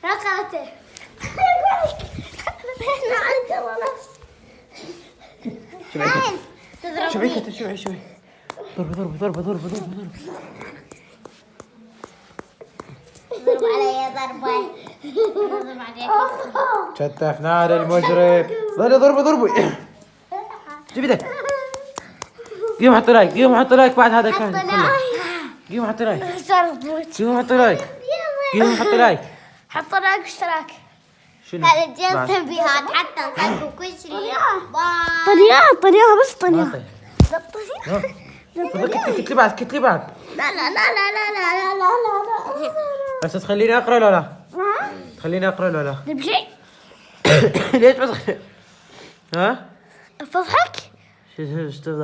رقبته. شوي ضرب ضرب علي ضربة. ضرب عليك. شتفنا على المجرم. ضربه جيب ايدك. قيم حط لايك بعد هذا كان قيم حط لايك. حط لايك واشتراك. شنو؟ هذا الجيم تنبيهات حتى نحبه كل شيء. طريقة بس طريقة. كتلي بعد. لا. بس تخليني اقرا ولا لا؟ نمشي. ليش بس؟ ها؟ فضحك. شو